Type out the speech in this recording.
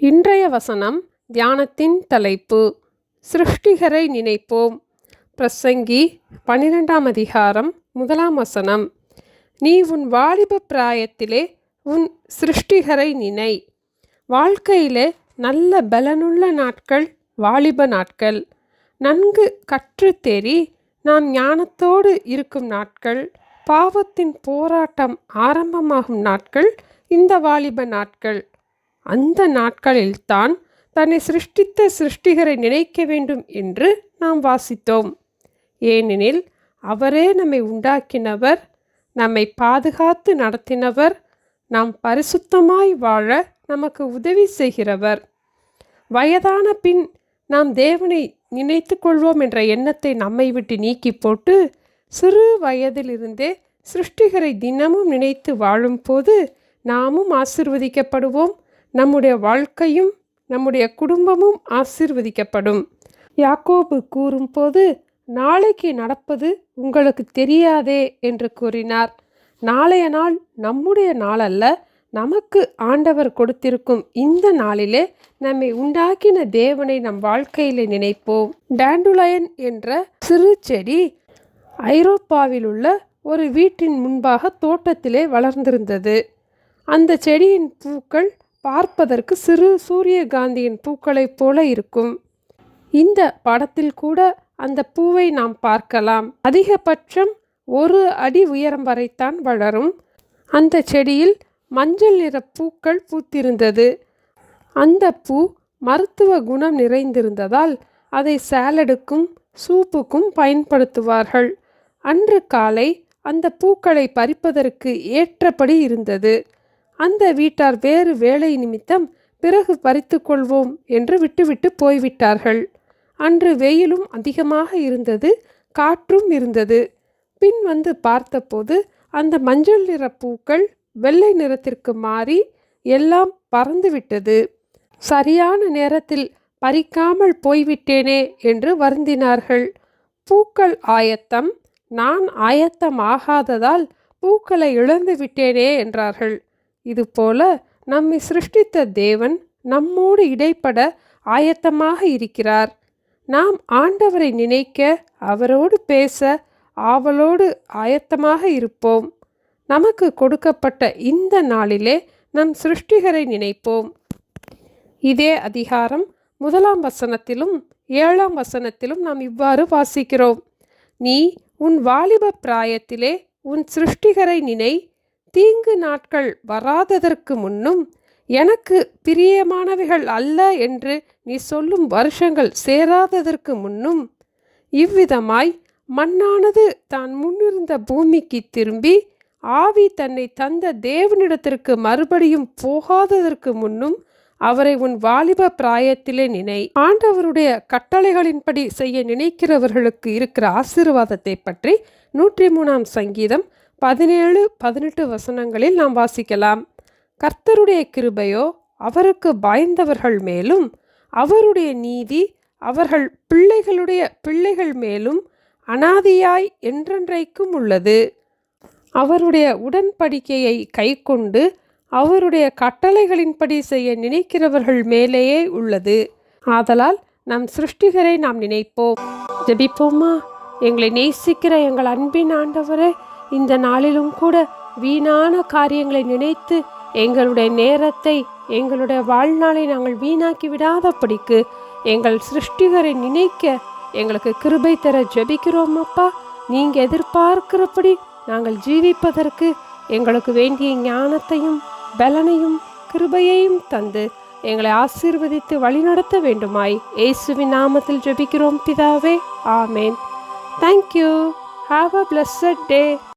இன்றைய வசனம் தியானத்தின் தலைப்பு சிருஷ்டிகரை நினைப்போம். பிரசங்கி 12ஆம் அதிகாரம் 1ஆம் வசனம். நீ உன் வாலிப பிராயத்திலே உன் சிருஷ்டிகரை நினை. வாழ்க்கையிலே நல்ல பலனுள்ள நாட்கள் வாலிப நாட்கள். நன்கு கற்றுத்தெறி நாம் ஞானத்தோடு இருக்கும் நாட்கள். பாவத்தின் போராட்டம் ஆரம்பமாகும் நாட்கள் இந்த வாலிப நாட்கள். அந்த நாட்களில்தான் தன்னை சிருஷ்டித்த சிருஷ்டிகரை நினைக்க வேண்டும் என்று நாம் வாசித்தோம். ஏனெனில் அவரே நம்மை உண்டாக்கினவர், நம்மை பாதுகாத்து நடத்தினவர், நாம் பரிசுத்தமாய் வாழ நமக்கு உதவி செய்கிறவர். வயதான பின் நாம் தேவனை நினைத்து கொள்வோம் என்ற எண்ணத்தை நம்மை விட்டு நீக்கி போட்டு சிறு வயதிலிருந்தே சிருஷ்டிகரை தினமும் நினைத்து வாழும்போது நாமும் ஆசீர்வதிக்கப்படுவோம். நம்முடைய வாழ்க்கையும் நம்முடைய குடும்பமும் ஆசீர்வதிக்கப்படும். யாக்கோபு கூறும்போது, நாளைக்கு நடப்பது உங்களுக்கு தெரியாதே என்று கூறினார். நாளைய நாள் நம்முடைய நாள் அல்ல, நமக்கு ஆண்டவர் கொடுத்திருக்கும் இந்த நாளிலே நம்மை உண்டாக்கின தேவனை நம் வாழ்க்கையிலே நினைப்போம். டாண்டுலயன் என்ற சிறு செடி ஐரோப்பாவில் உள்ள ஒரு வீட்டின் முன்பாக தோட்டத்திலே வளர்ந்திருந்தது. அந்த செடியின் பூக்கள் பார்ப்பதற்கு சிறு சூரியகாந்தியின் பூக்களைப் போல இருக்கும். இந்த படத்தில் கூட அந்த பூவை நாம் பார்க்கலாம். அதிகபட்சம் 1 அடி உயரம் வரைத்தான் வளரும். அந்த செடியில் மஞ்சள் நிற பூக்கள் பூத்திருந்தது. அந்த பூ மருத்துவ குணம் நிறைந்திருந்ததால் அதை சாலடுக்கும் சூப்புக்கும் பயன்படுத்துவார்கள். அன்று காலை அந்த பூக்களை பறிப்பதற்கு ஏற்றபடி இருந்தது. அந்த வீட்டார் வேறு வேலை நிமித்தம் பிறகு பறித்து கொள்வோம் என்று விட்டுவிட்டு போய்விட்டார்கள். அன்று வெயிலும் அதிகமாக இருந்தது, காற்றும் இருந்தது. பின் வந்து பார்த்தபோது அந்த மஞ்சள் நிற பூக்கள் வெள்ளை நிறத்திற்கு மாறி எல்லாம் பறந்துவிட்டது. சரியான நேரத்தில் பறிக்காமல் போய்விட்டேனே என்று வருந்தினார்கள். பூக்கள் ஆயத்தம், நான் ஆயத்தமாகாததால் பூக்களை இழந்து விட்டேனே என்றார்கள். இதுபோல நம்மை சிருஷ்டித்த தேவன் நம்மோடு இடைப்பட ஆயத்தமாக இருக்கிறார். நாம் ஆண்டவரை நினைக்க, அவரோடு பேச ஆவலோடு ஆயத்தமாக இருப்போம். நமக்கு கொடுக்கப்பட்ட இந்த நாளிலே நம் சிருஷ்டிகரை நினைப்போம். இதே அதிகாரம் 1ஆம் வசனத்திலும் 7ஆம் வசனத்திலும் நாம் இவ்வாறு வாசிக்கிறோம். நீ உன் வாலிப பிராயத்திலே உன் சிருஷ்டிகரை நினை. தீங்கு நாட்கள் வராததற்கு முன்னும் எனக்கு பிரியமானவைகள் அல்ல என்று நீ சொல்லும் வருஷங்கள் சேராததற்கு முன்னும் இவ்விதமாய் மண்ணானது தான் முன்னிருந்த பூமிக்கு திரும்பி ஆவி தன்னை தந்த தேவனிடத்திற்கு மறுபடியும் போகாததற்கு முன்னும் அவரை உன் வாலிப பிராயத்திலே நினை. ஆண்டவருடைய கட்டளைகளின்படி செய்ய நினைக்கிறவர்களுக்கு இருக்கிற ஆசீர்வாதத்தை பற்றி 103ஆம் சங்கீதம் 17-18 வசனங்களில் நாம் வாசிக்கலாம். கர்த்தருடைய கிருபையோ அவருக்கு பயந்தவர்கள் மேலும், அவருடைய நீதி அவர்கள் பிள்ளைகளுடைய பிள்ளைகள் மேலும் அனாதியாய் என்றென்றைக்கும் உள்ளது. அவருடைய உடன்படிக்கையை கைக்கொண்டு அவருடைய கட்டளைகளின்படி செய்ய நினைக்கிறவர்கள் மேலேயே உள்ளது. ஆதலால் நம் சிருஷ்டிகரை நாம் நினைப்போம். ஜெபிப்போமா? எங்களை நேசிக்கிற எங்கள் அன்பின் ஆண்டவரே, இந்த நாளிலும் கூட வீணான காரியங்களை நினைத்து எங்களுடைய நேரத்தை, எங்களுடைய வாழ்நாளை நாங்கள் வீணாக்கி விடாதபடிக்கு எங்கள் சிருஷ்டிகரை நினைக்க எங்களுக்கு கிருபை தர ஜெபிக்கிறோம் அப்பா. நீங்கள் எதிர்பார்க்கிறபடி நாங்கள் ஜீவிப்பதற்கு எங்களுக்கு வேண்டிய ஞானத்தையும் பலனையும் கிருபையையும் தந்து எங்களை ஆசீர்வதித்து வழிநடத்த வேண்டுமாய் இயேசுவின் நாமத்தில் ஜெபிக்கிறோம் பிதாவே. ஆமேன். Thank you. Have a blessed day.